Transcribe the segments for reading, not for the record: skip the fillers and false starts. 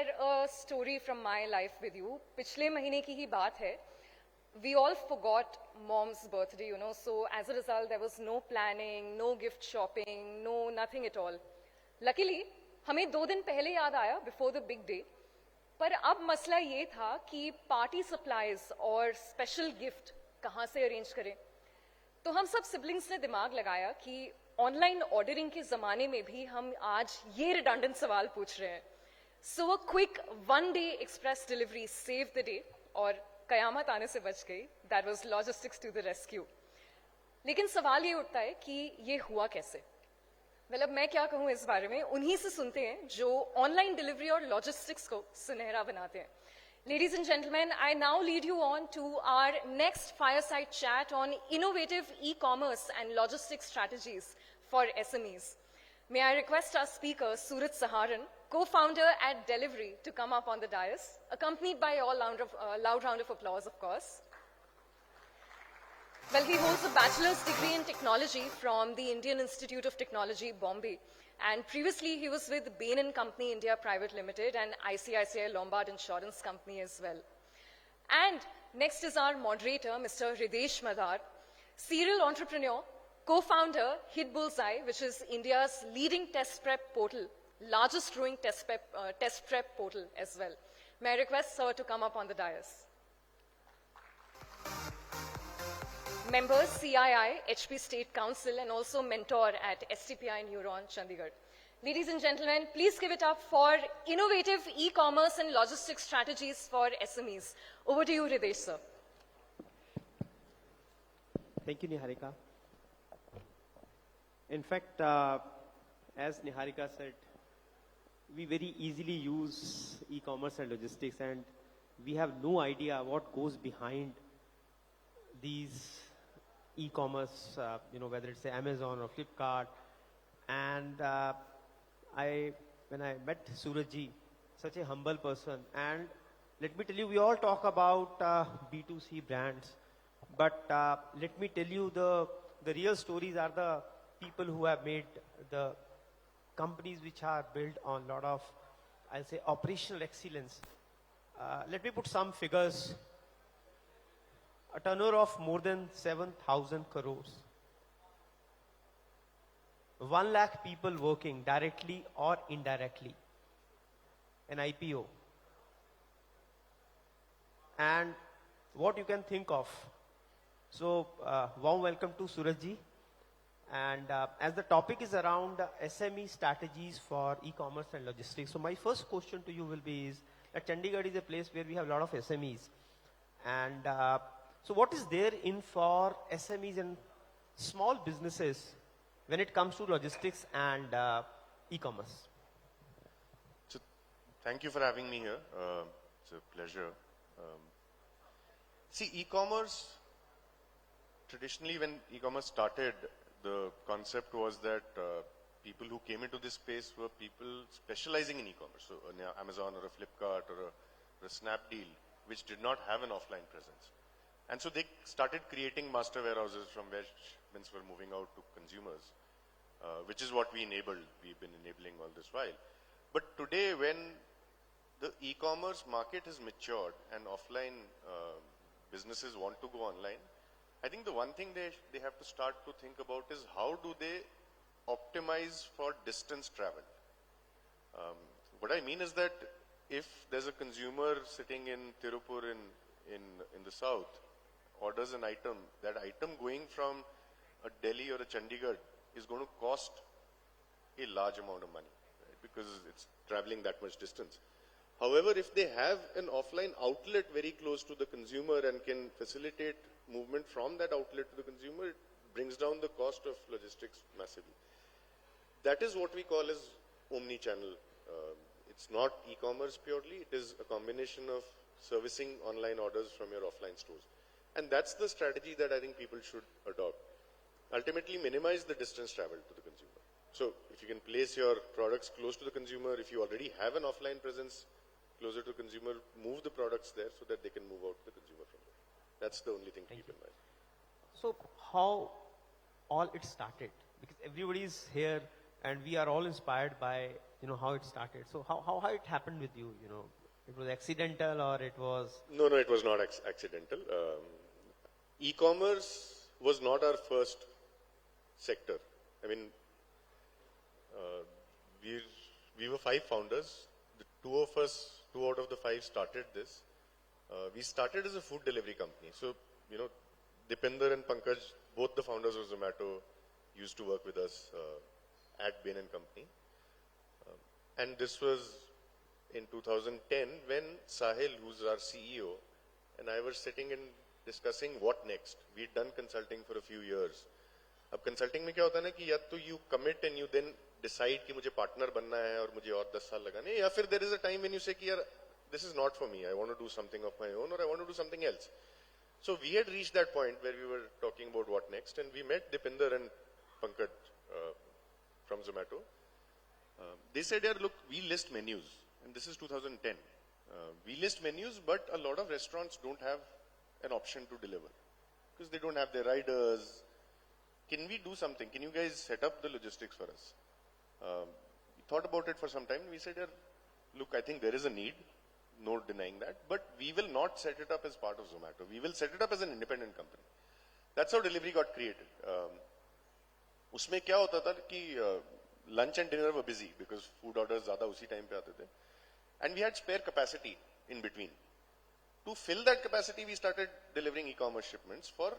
share a story from my life with you. पिछले महीने की ही बात है. We all forgot mom's birthday, you know, so as a result there was no planning, no gift shopping, no nothing at all. Luckily, हमें 2 दिन पहले याद आया before the big day. पर अब मसला ये था कि पार्टी सप्लाईज और स्पेशल गिफ्ट कहाँ से अरेंज करें. तो हम सब सिबलिंग्स ने दिमाग लगाया कि ऑनलाइन ऑर्डरिंग के ज़माने में भी हम आज ये रिडंडेंट सवाल पूछ रहे हैं. So a quick 1 day express delivery save the day और कयामत आने से बच गई. That was logistics to the rescue. लेकिन सवाल ये उठता है कि ये हुआ कैसे. अब मैं क्या कहूँ इस बारे में, उन्हीं से सुनते हैं जो ऑनलाइन डिलीवरी और लॉजिस्टिक्स को सुनहरा बनाते हैं. Ladies and gentlemen, I now lead you on to our next fireside chat on innovative e-commerce and logistics strategies for SMEs. May I request our speaker, Suraj Shaharan, co-founder at Delhivery, to come up on the dais, accompanied by a loud round of applause, of course. Well, he holds a bachelor's degree in technology from the Indian Institute of Technology, Bombay. And previously, he was with Bain & Company India Private Limited and ICICI Lombard Insurance Company as well. And next is our moderator, Mr. Hirdesh Madan, serial entrepreneur, co-founder, Hitbullseye, which is India's leading test prep portal, largest growing test prep portal as well. May I request sir to come up on the dais. Members, CII, HP State Council, and also mentor at STPI Neuron, Chandigarh. Ladies and gentlemen, please give it up for innovative e-commerce and logistics strategies for SMEs. Over to you, Hirdesh, sir. Thank you, Niharika. In fact, as Niharika said, we very easily use e-commerce and logistics, and we have no idea what goes behind these e-commerce, whether it's Amazon or Flipkart. And when I met Surajji, such a humble person, and let me tell you, we all talk about B2C brands, but let me tell you, the real stories are the people who have made the companies which are built on a lot of, I'll say, operational excellence. Let me put some figures. A turnover of more than 7,000 crores. 1 lakh people working directly or indirectly. An IPO. And what you can think of. So, warm welcome to Surajji. And as the topic is around SME strategies for e-commerce and logistics. So my first question to you will be is that Chandigarh is a place where we have a lot of SMEs. And so what is there in for SMEs and small businesses when it comes to logistics and e-commerce? So, thank you for having me here. It's a pleasure. See, e-commerce, traditionally when e-commerce started, the concept was that people who came into this space were people specializing in e-commerce. So an Amazon or a Flipkart or a Snapdeal, which did not have an offline presence. And so they started creating master warehouses from where shipments were moving out to consumers, which is what we enabled. We've been enabling all this while. But today, when the e-commerce market has matured and offline businesses want to go online, I think the one thing they have to start to think about is how do they optimize for distance traveled. What I mean is that if there's a consumer sitting in Tirupur in the south, orders an item, that item going from a Delhi or a Chandigarh is going to cost a large amount of money, right? Because it's traveling that much distance. However, if they have an offline outlet very close to the consumer and can facilitate movement from that outlet to the consumer, it brings down the cost of logistics massively. That is what we call as omni-channel. It's not e-commerce purely, it is a combination of servicing online orders from your offline stores. And that's the strategy that I think people should adopt. Ultimately, minimize the distance traveled to the consumer. So if you can place your products close to the consumer, if you already have an offline presence closer to the consumer, move the products there so that they can move out to the consumer from there. That's the only thing to keep in mind. So how all it started? Because everybody is here and we are all inspired by, how it started. So how it happened with you, it was accidental or it was... No, it was not accidental. E-commerce was not our first sector. I mean, we were 5 founders. The two out of the 5 started this. We started as a food delivery company. So, Dipinder and Pankaj, both the founders of Zomato, used to work with us at Bain and Company. And this was in 2010 when Sahil, who's our CEO, and I were sitting and discussing what next. We'd done consulting for a few years. अब consulting में क्या होता है ना कि या तो you commit and you then decide कि मुझे partner बनना है और मुझे और 10 साल लगाने हैं, या फिर there is a time when you say कि यार this is not for me, I want to do something of my own or I want to do something else. So we had reached that point where we were talking about what next, and we met Dipinder and Pankaj from Zomato. They said, "Yaar, look, we list menus," and this is 2010. We list menus, but a lot of restaurants don't have an option to deliver because they don't have their riders. Can we do something? Can you guys set up the logistics for us? We thought about it for some time. We said, "Yaar, look, I think there is a need. No denying that, but we will not set it up as part of Zomato. We will set it up as an independent company." That's how delivery got created. उसमें क्या होता था कि lunch and dinner were busy because food orders ज़्यादा उसी time पे आते थे, and we had spare capacity in between. To fill that capacity, we started delivering e-commerce shipments for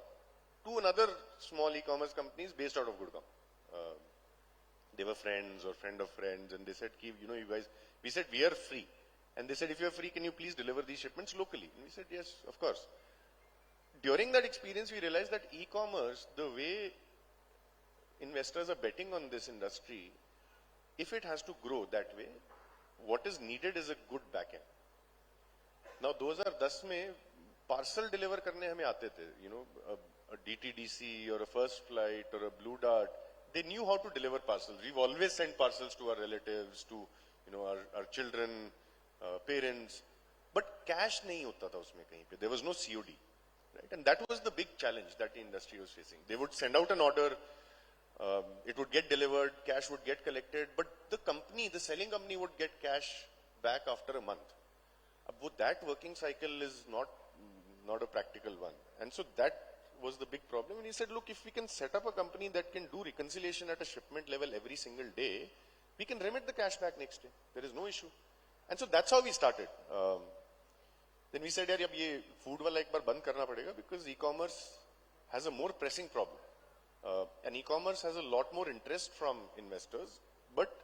2 another small e-commerce companies based out of Gurgaon. They were friends or friend of friends, and they said, you guys, we said we are free. And they said, if you're free, can you please deliver these shipments locally? And we said, yes, of course. During that experience, we realized that e-commerce, the way investors are betting on this industry, if it has to grow that way, what is needed is a good backend. Now, 2010 में parcel deliver करने हमें आते थे, a DTDC or a first flight or a Blue Dart. They knew how to deliver parcels. We've always sent parcels to our relatives, to our children, parents, but cash नहीं होता था उसमें कहीं पे. There was no COD, right? And that was the big challenge that the industry was facing. They would send out an order, it would get delivered, cash would get collected, but the selling company would get cash back after a month. That working cycle is not a practical one, and so that was the big problem. And he said, look, if we can set up a company that can do reconciliation at a shipment level every single day, we can remit the cash back next day. There is no issue. And so that's how we started. Then we said, yaar, ye food wala ek bar band karna padega because e-commerce has a more pressing problem. And e-commerce has a lot more interest from investors, but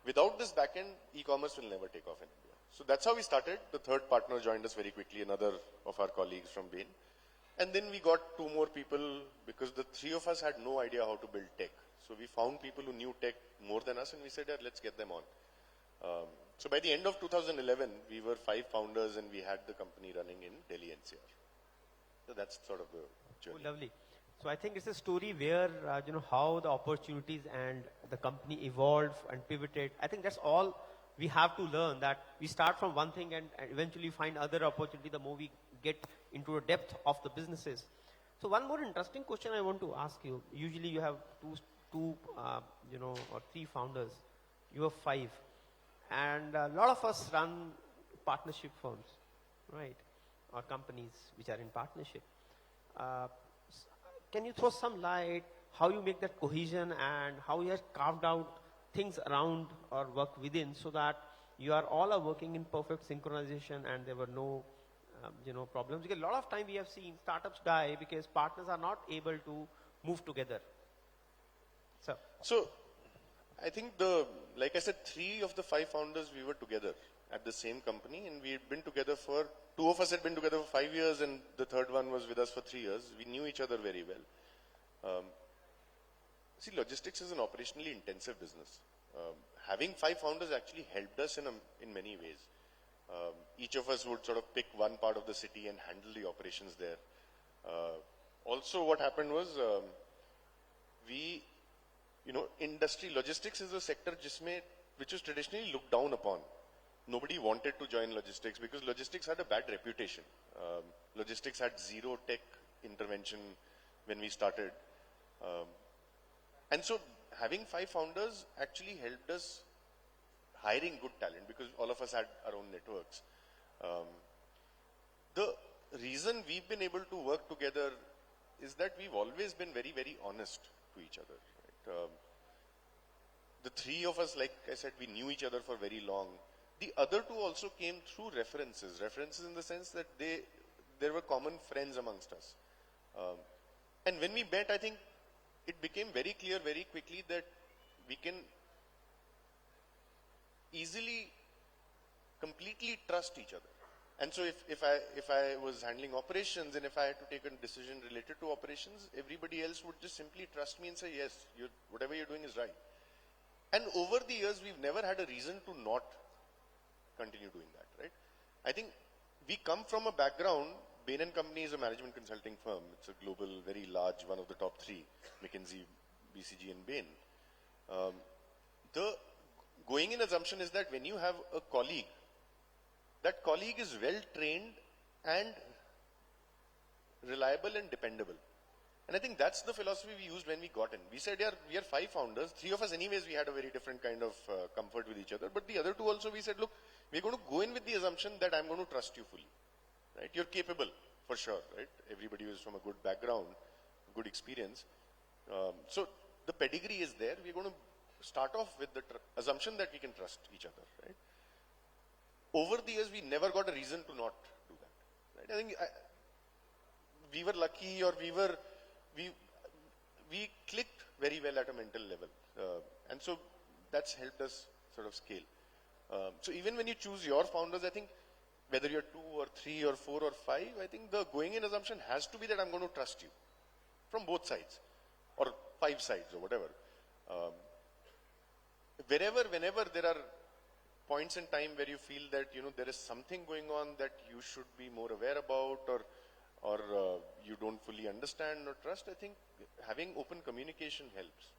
without this backend, e-commerce will never take off in India. So that's how we started. The third partner joined us very quickly, another of our colleagues from Bain. And then we got 2 more people because the 3 of us had no idea how to build tech. So we found people who knew tech more than us, and we said, yeah, let's get them on. So by the end of 2011, we were 5 founders and we had the company running in Delhi NCR. So that's sort of the journey. Oh, lovely. So I think it's a story where, how the opportunities and the company evolved and pivoted. I think that's all we have to learn, that we start from one thing and eventually find other opportunity the more we get into the depth of the businesses. So one more interesting question I want to ask you. Usually you have two or 3 founders. You have 5. And a lot of us run partnership firms, right? Or companies which are in partnership. Can you throw some light how you make that cohesion and how you have carved out things around or work within so that you are all working in perfect synchronization and there were no problems? Because a lot of time we have seen startups die because partners are not able to move together. So I think like I said, 3 of the 5 founders, we were together at the same company, and we had been together 2 of us had been together for 5 years, and the third one was with us for 3 years. We knew each other very well. See, logistics is an operationally intensive business. Having 5 founders actually helped us in many ways. Each of us would sort of pick one part of the city and handle the operations there. Also, what happened was, industry logistics is a sector which was traditionally looked down upon. Nobody wanted to join logistics because logistics had a bad reputation. Logistics had zero tech intervention when we started. And so having 5 founders actually helped us hiring good talent because all of us had our own networks. The reason we've been able to work together is that we've always been very, very honest to each other. Right? The three of us, like I said, we knew each other for very long. The other two also came through references in the sense that there were common friends amongst us. And when we met, I think it became very clear very quickly that we can easily, completely trust each other. And so if I was handling operations and if I had to take a decision related to operations, everybody else would just simply trust me and say, yes, whatever you're doing is right. And over the years, we've never had a reason to not continue doing that, right? I think we come from a background. Bain & Company is a management consulting firm. It's a global, very large, one of the top three, McKinsey, BCG and Bain. The going in assumption is that when you have a colleague, that colleague is well trained and reliable and dependable. And I think that's the philosophy we used when we got in. We said, yeah, we are 5 founders. 3 of us anyways, we had a very different kind of comfort with each other. But the other 2 also, we said, look, we're going to go in with the assumption that I'm going to trust you fully. Right? You're capable, for sure, right? Everybody is from a good background, good experience. So the pedigree is there. We're going to start off with the assumption that we can trust each other, right? Over the years, we never got a reason to not do that. Right? I think we were lucky, or we clicked very well at a mental level. And so that's helped us sort of scale. So even when you choose your founders, I think whether you're 2 or 3 or 4 or 5, I think the going in assumption has to be that I'm going to trust you from both sides or 5 sides or whatever. Whenever there are points in time where you feel that, there is something going on that you should be more aware about or you don't fully understand or trust, I think having open communication helps.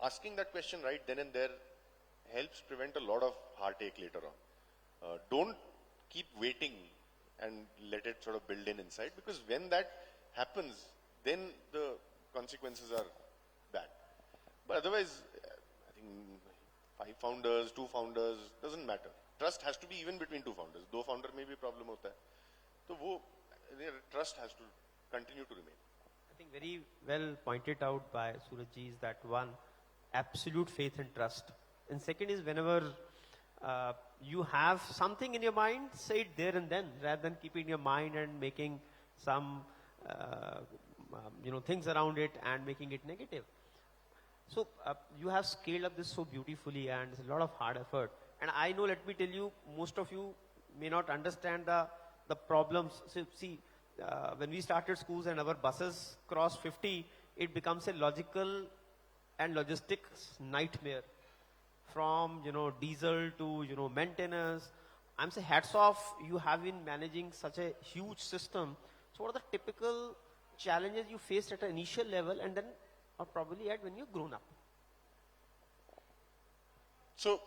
Asking that question right then and there helps prevent a lot of heartache later on. Don't keep waiting and let it sort of build in inside, because when that happens, then the consequences are bad. But otherwise, I think 5 founders, 2 founders, doesn't matter. Trust has to be even between 2 founders. 2 founder may be a problem hota hai. So trust has to continue to remain. I think very well pointed out by Suraj is that one, absolute faith and trust. And second is whenever you have something in your mind, say it there and then, rather than keeping in your mind and making some things around it and making it negative. So you have scaled up this so beautifully, and it's a lot of hard effort. And I know, let me tell you, most of you may not understand the problems. So see, when we started schools and our buses cross 50, it becomes a logical and logistics nightmare. From diesel to maintenance. I'm saying hats off, you have been managing such a huge system. So what are the typical challenges you faced at an initial level and then or probably at when you've grown up? So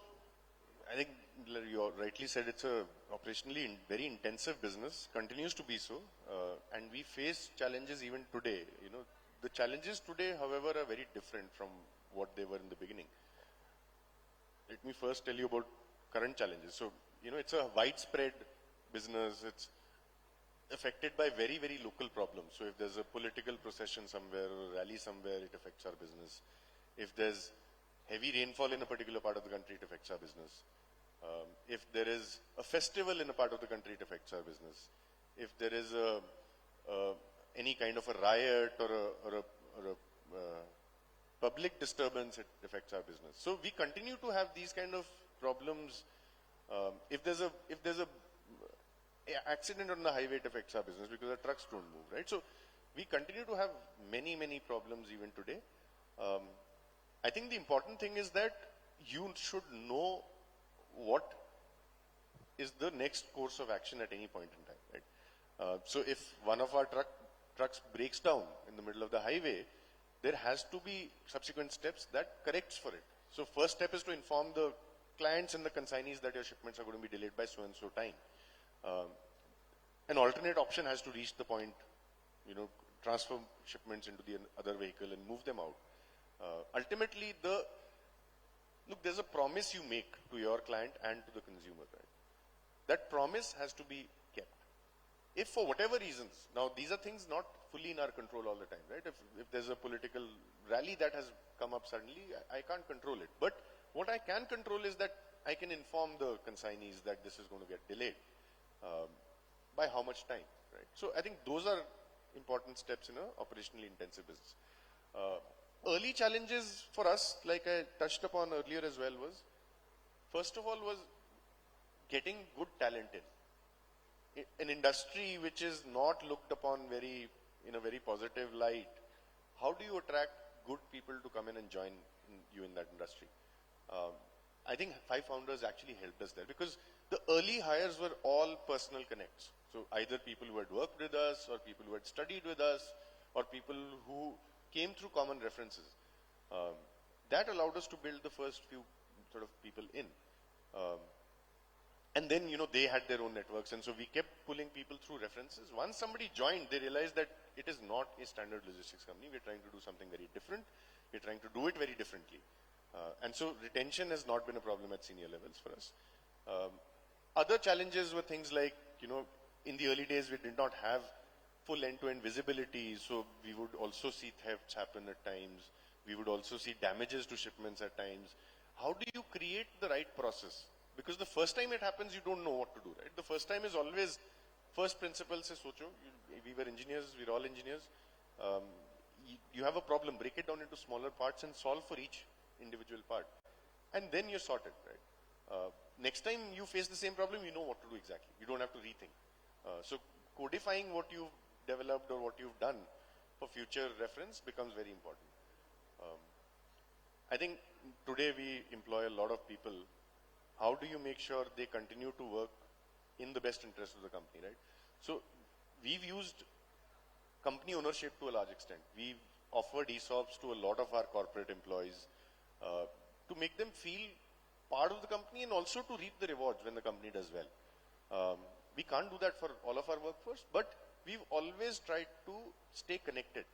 I think you rightly said it's a operationally very intensive business, continues to be so, and we face challenges even today. The challenges today, however, are very different from what they were in the beginning. Let me first tell you about current challenges. So, it's a widespread business. It's affected by very, very local problems. So if there's a political procession somewhere or a rally somewhere, it affects our business. If there's heavy rainfall in a particular part of the country, it affects our business. If there is a festival in a part of the country, it affects our business. If there is any kind of a riot or a public disturbance, it affects our business. So we continue to have these kind of problems. If there's a accident on the highway, it affects our business because the trucks don't move, right? So we continue to have many, many problems even today. I think the important thing is that you should know what is the next course of action at any point in time, right? So if one of our trucks breaks down in the middle of the highway, there has to be subsequent steps that corrects for it. So first step is to inform the clients and the consignees that your shipments are going to be delayed by so and so time. An alternate option has to reach the point, transfer shipments into the other vehicle and move them out. Ultimately, the look, there's a promise you make to your client and to the consumer, right? That promise has to be kept. If for whatever reasons, now these are things not fully in our control all the time, right? If there's a political rally that has come up suddenly, I can't control it. But what I can control is that I can inform the consignees that this is going to get delayed. By how much time, right? So I think those are important steps in a operationally intensive business. Early challenges for us, like I touched upon earlier as well, was first of all was getting good talent in. An industry which is not looked upon in a very positive light. How do you attract good people to come in and join you in that industry? I think 5 founders actually helped us there, because the early hires were all personal connects. So either people who had worked with us, or people who had studied with us, or people who came through common references. That allowed us to build the first few sort of people in. And then, they had their own networks, and so we kept pulling people through references. Once somebody joined, they realized that it is not a standard logistics company. We're trying to do something very different. We're trying to do it very differently. And so retention has not been a problem at senior levels for us. Other challenges were things like, in the early days, we did not have full end-to-end visibility, so we would also see thefts happen at times. We would also see damages to shipments at times. How do you create the right process? Because the first time it happens, you don't know what to do, right? The first time is always first principles se socho. We were engineers, we're all engineers. You have a problem, break it down into smaller parts and solve for each individual part. And then you're sorted, right? Next time you face the same problem, you know what to do exactly. You don't have to rethink. So codifying what you've developed or what you've done for future reference becomes very important. I think today we employ a lot of people. How do you make sure they continue to work in the best interest of the company, right? So we've used company ownership to a large extent. We've offered ESOPs to a lot of our corporate employees to make them feel part of the company and also to reap the rewards when the company does well. We can't do that for all of our workforce, but we've always tried to stay connected.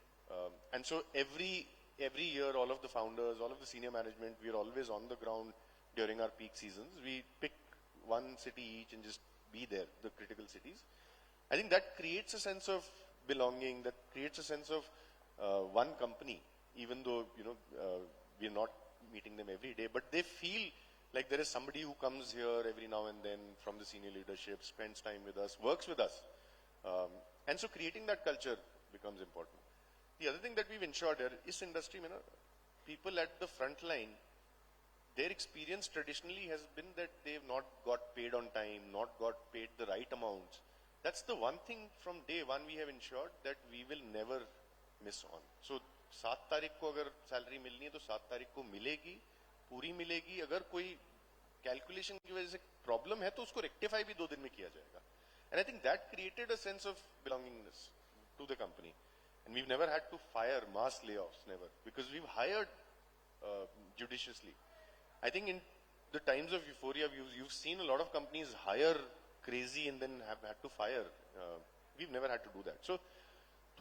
And so every year, all of the founders, all of the senior management, we're always on the ground during our peak seasons. We pick one city each and just be there, the critical cities. I think that creates a sense of belonging, that creates a sense of one company, even though, we're not meeting them every day, but they feel like there is somebody who comes here every now and then from the senior leadership, spends time with us, works with us. And so creating that culture becomes important. The other thing that we've ensured here is industry, people at the front line, their experience traditionally has been that they've not got paid on time, not got paid the right amounts. That's the one thing from day one we have ensured that we will never miss on. So 7 तारीख को अगर salary मिलनी है तो 7 तारीख को मिलेगी, पूरी मिलेगी. अगर कोई कैलकुलेशन की वजह से प्रॉब्लम है तो उसको रेक्टिफाई भी 2 दिन में किया जाएगा. And I think that created a sense of belongingness to the company. And we've never had to fire mass layoffs, never, because we've hired judiciously. I think in the times of euphoria, you've seen a lot of companies hire crazy and then have had to fire. We've never had to do that. So,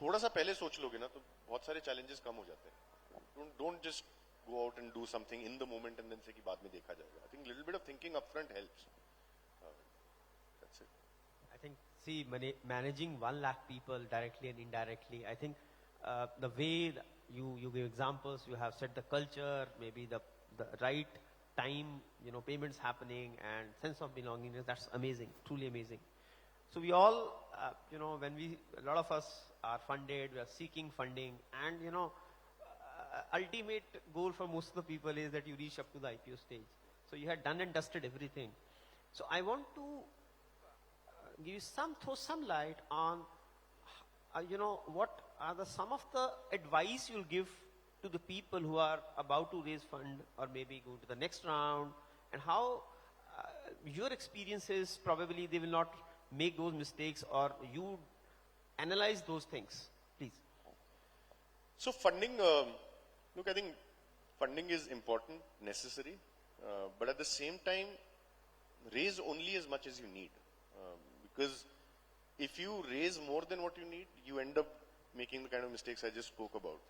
थोड़ा सा पहले सोच लोगे ना तो बहुत सारे challenges कम हो जाते हैं. Don't just go out and do something in the moment and then say कि बाद में देखा जाएगा. I think a little bit of thinking upfront helps. That's it. I think, see, managing 1 lakh people directly and indirectly, I think the way you give examples, you have set the culture, maybe the right time, payments happening and sense of belongingness, that's amazing, truly amazing. So we all, when a lot of us are funded, we are seeking funding, and, ultimate goal for most of the people is that you reach up to the IPO stage. So you had done and dusted everything. So I want to give you throw some light on, what are some of the advice you'll give to the people who are about to raise fund or maybe go to the next round, and how your experiences, probably they will not make those mistakes, or you analyze those things, please. So funding, look, I think funding is important, necessary, but at the same time, raise only as much as you need. Because if you raise more than what you need, you end up making the kind of mistakes I just spoke about.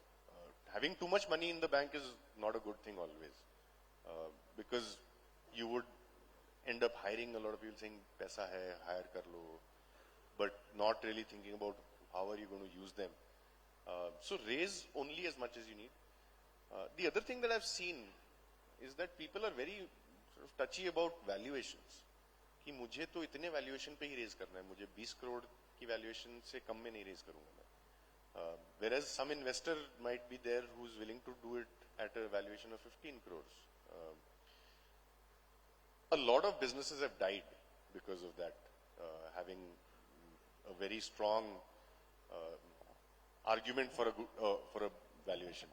Having too much money in the bank is not a good thing always. because you would end up hiring a lot of people saying, "Paisa hai, hire kar lo," but not really thinking about how are you going to use them. So raise only as much as you need. The other thing that I've seen is that people are very sort of touchy about valuations. कि मुझे तो इतने valuation पे ही raise करना है, मुझे 20 crore की valuation से कम में नहीं raise करूँगा मैं. Whereas some investor might be there who's willing to do it at a valuation of 15 crores. A lot of businesses have died because of that, having a very strong argument for a valuation.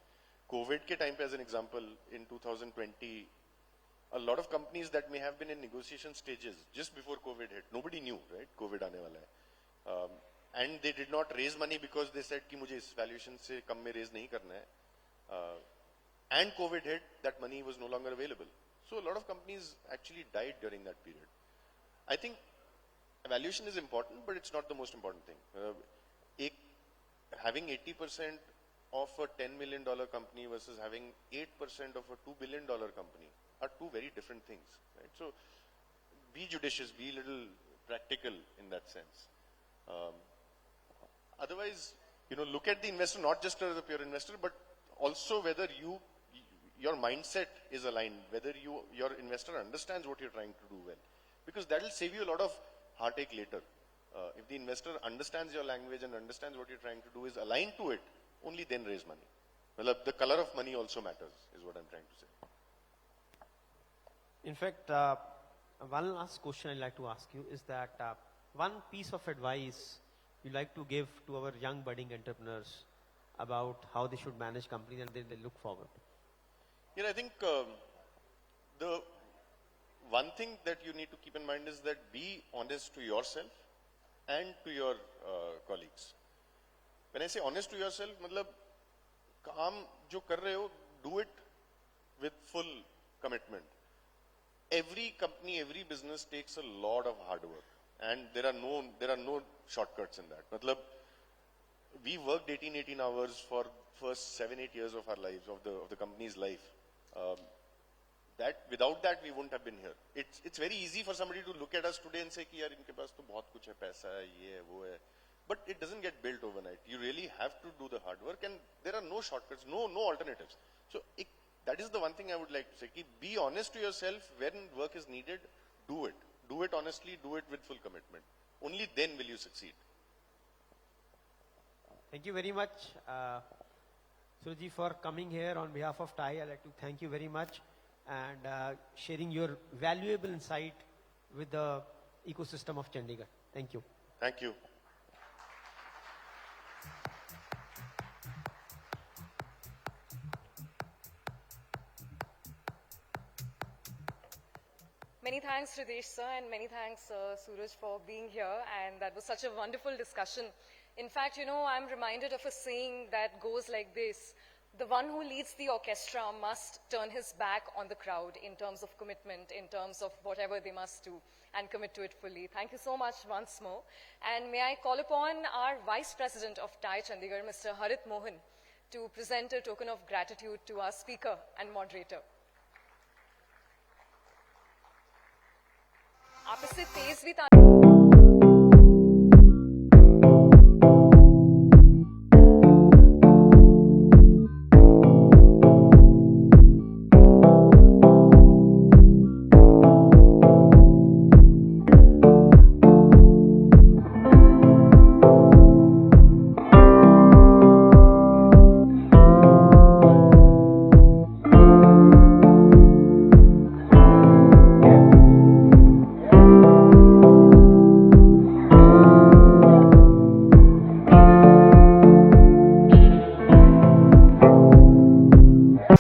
COVID ke time pe, as an example, in 2020, a lot of companies that may have been in negotiation stages just before COVID hit, nobody knew, right? COVID aane wala hai. And they did not raise money because they said कि मुझे इस valuation से कम में raise नहीं करना है. And COVID hit, that money was no longer available. So a lot of companies actually died during that period. I think valuation is important, but it's not the most important thing. Having 80% of a $10 million company versus having 8% of a $2 billion company are two very different things, right? So be judicious, be a little practical in that sense. Otherwise, look at the investor not just as a pure investor, but also whether your mindset is aligned, whether your investor understands what you're trying to do well, because that will save you a lot of heartache later. If the investor understands your language and understands what you're trying to do, is aligned to it, only then raise money. Well, the color of money also matters, is what I'm trying to say. In fact, one last question I'd like to ask you is that one piece of advice you like to give to our young budding entrepreneurs about how they should manage companies and then they look forward? I think the one thing that you need to keep in mind is that be honest to yourself and to your colleagues. When I say honest to yourself, matlab kaam jo kar rahe ho, do it with full commitment. Every company, every business takes a lot of hard work, and there are no shortcuts in that. Matlab, we worked 18 hours for first 7-8 years of our lives, of the company's life. Without that we wouldn't have been here. It's very easy for somebody to look at us today and say कि यार इनके पास तो बहुत कुछ है, पैसा है, ये है, वो है. But it doesn't get built overnight. You really have to do the hard work, and there are no shortcuts, no alternatives. So that is the one thing I would like to say. Ki be honest to yourself when work is needed. Do it. Do it honestly. Do it with full commitment. Only then will you succeed. Thank you very much, Suraj, for coming here on behalf of TIE. I'd like to thank you very much and sharing your valuable insight with the ecosystem of Chandigarh. Thank you. Thank you. Many thanks, Hirdesh sir, and many thanks, Suraj, for being here. And that was such a wonderful discussion. In fact, I'm reminded of a saying that goes like this: the one who leads the orchestra must turn his back on the crowd in terms of commitment, in terms of whatever they must do, and commit to it fully. Thank you so much once more. And may I call upon our Vice President of TIE Chandigarh, Mr. Harit Mohan, to present a token of gratitude to our speaker and moderator. आप इससे तेज भी